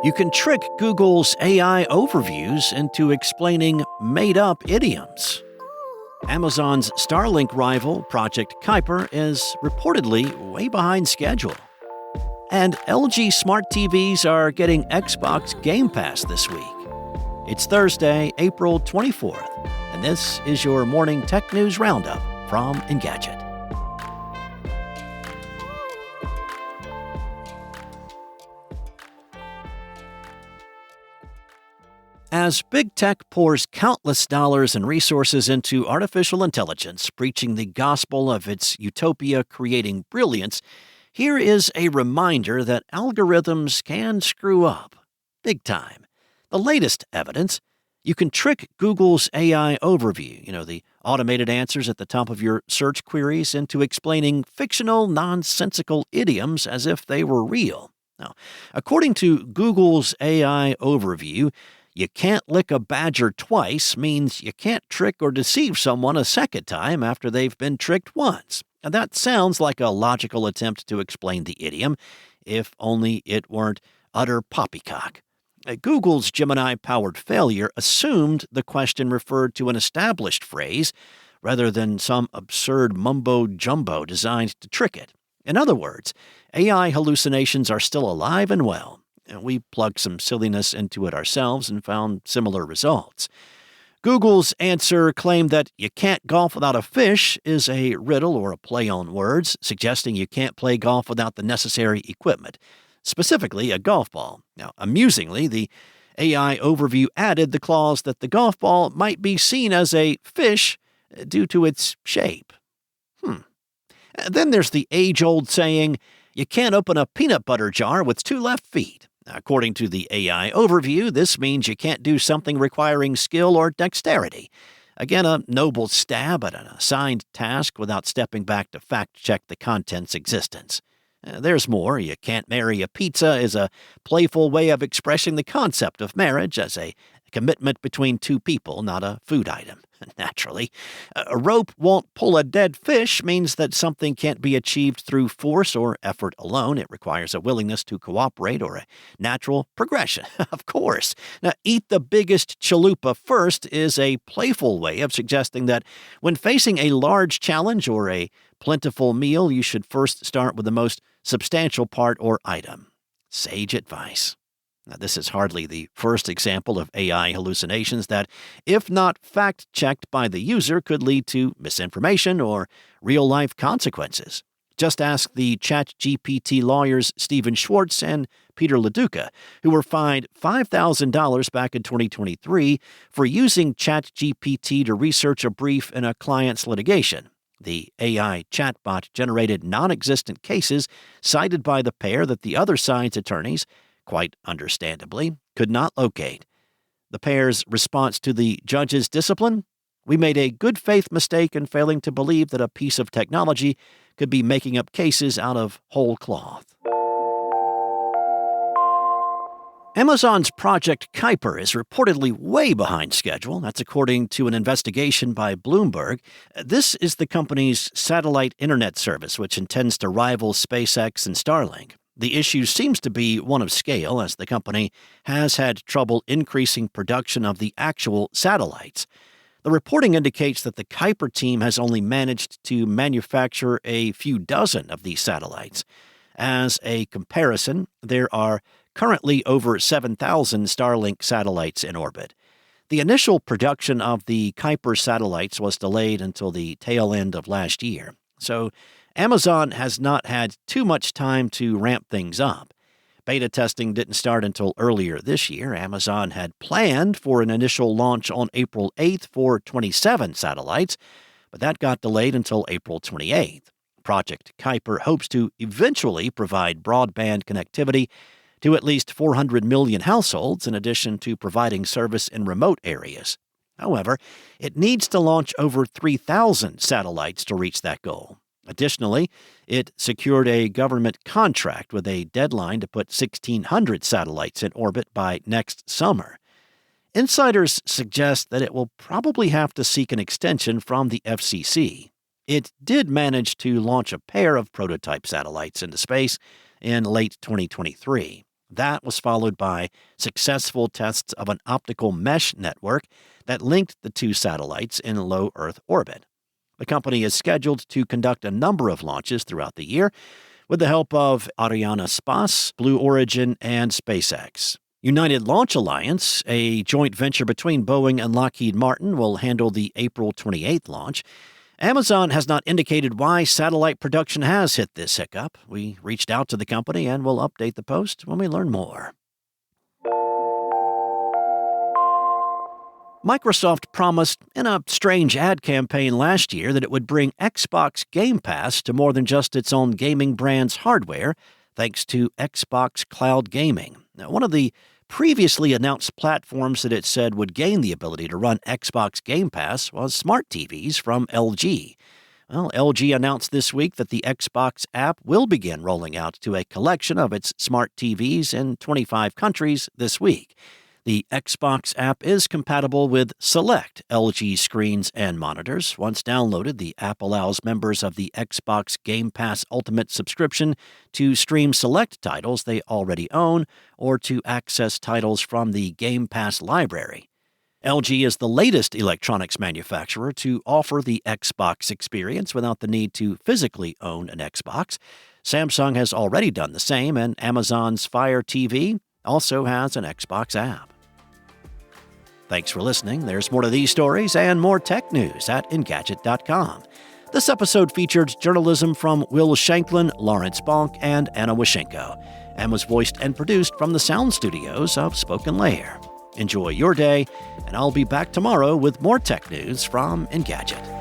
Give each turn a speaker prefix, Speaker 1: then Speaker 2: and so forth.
Speaker 1: You can trick Google's AI overviews into explaining made-up idioms. Amazon's Starlink rival, Project Kuiper, is reportedly way behind schedule. And LG smart TVs are getting Xbox Game Pass this week. It's Thursday, April 24th, and this is your morning tech news roundup from Engadget. As big tech pours countless dollars and resources into artificial intelligence, preaching the gospel of its utopia creating brilliance, here is a reminder that algorithms can screw up. Big time. The latest evidence: you can trick Google's AI overview, the automated answers at the top of your search queries, into explaining fictional, nonsensical idioms as if they were real. Now, according to Google's AI overview, you can't lick a badger twice means you can't trick or deceive someone a second time after they've been tricked once. And that sounds like a logical attempt to explain the idiom, if only it weren't utter poppycock. Google's Gemini-powered failure assumed the question referred to an established phrase rather than some absurd mumbo-jumbo designed to trick it. In other words, AI hallucinations are still alive and well. We plugged some silliness into it ourselves and found similar results. Google's answer claimed that you can't golf without a fish is a riddle or a play on words, suggesting you can't play golf without the necessary equipment, specifically a golf ball. Now, amusingly, the AI overview added the clause that the golf ball might be seen as a fish due to its shape. Then there's the age-old saying, you can't open a peanut butter jar with two left feet. According to the AI overview, this means you can't do something requiring skill or dexterity. Again, a noble stab at an assigned task without stepping back to fact-check the content's existence. There's more. You can't marry a pizza is a playful way of expressing the concept of marriage as a commitment between two people, not a food item. Naturally, a rope won't pull a dead fish means that something can't be achieved through force or effort alone. It requires a willingness to cooperate or a natural progression. Of course. Now, eat the biggest chalupa first is a playful way of suggesting that when facing a large challenge or a plentiful meal, you should first start with the most substantial part or item. Sage advice. Now, this is hardly the first example of AI hallucinations that, if not fact-checked by the user, could lead to misinformation or real-life consequences. Just ask the ChatGPT lawyers Stephen Schwartz and Peter LaDuca, who were fined $5,000 back in 2023 for using ChatGPT to research a brief in a client's litigation. The AI chatbot generated non-existent cases cited by the pair that the other side's attorneys, quite understandably, could not locate. The pair's response to the judge's discipline? We made a good faith mistake in failing to believe that a piece of technology could be making up cases out of whole cloth. Amazon's Project Kuiper is reportedly way behind schedule. That's according to an investigation by Bloomberg. This is the company's satellite internet service, which intends to rival SpaceX and Starlink. The issue seems to be one of scale, as the company has had trouble increasing production of the actual satellites. The reporting indicates that the Kuiper team has only managed to manufacture a few dozen of these satellites. As a comparison, there are currently over 7,000 Starlink satellites in orbit. The initial production of the Kuiper satellites was delayed until the tail end of last year, so Amazon has not had too much time to ramp things up. Beta testing didn't start until earlier this year. Amazon had planned for an initial launch on April 8th for 27 satellites, but that got delayed until April 28th. Project Kuiper hopes to eventually provide broadband connectivity to at least 400 million households, in addition to providing service in remote areas. However, it needs to launch over 3,000 satellites to reach that goal. Additionally, it secured a government contract with a deadline to put 1,600 satellites in orbit by next summer. Insiders suggest that it will probably have to seek an extension from the FCC. It did manage to launch a pair of prototype satellites into space in late 2023. That was followed by successful tests of an optical mesh network that linked the two satellites in low Earth orbit. The company is scheduled to conduct a number of launches throughout the year with the help of Arianespace, Blue Origin, and SpaceX. United Launch Alliance, a joint venture between Boeing and Lockheed Martin, will handle the April 28th launch. Amazon has not indicated why satellite production has hit this hiccup. We reached out to the company and will update the post when we learn more. Microsoft promised in a strange ad campaign last year that it would bring Xbox Game Pass to more than just its own gaming brand's hardware, thanks to Xbox Cloud Gaming. Now, one of the previously announced platforms that it said would gain the ability to run Xbox Game Pass was smart TVs from LG. Well, LG announced this week that the Xbox app will begin rolling out to a collection of its smart TVs in 25 countries this week. The Xbox app is compatible with select LG screens and monitors. Once downloaded, the app allows members of the Xbox Game Pass Ultimate subscription to stream select titles they already own or to access titles from the Game Pass library. LG is the latest electronics manufacturer to offer the Xbox experience without the need to physically own an Xbox. Samsung has already done the same, and Amazon's Fire TV also has an Xbox app. Thanks for listening. There's more to these stories and more tech news at Engadget.com. This episode featured journalism from Will Shanklin, Lawrence Bonk, and Anna Washenko, and was voiced and produced from the sound studios of Spoken Layer. Enjoy your day, and I'll be back tomorrow with more tech news from Engadget.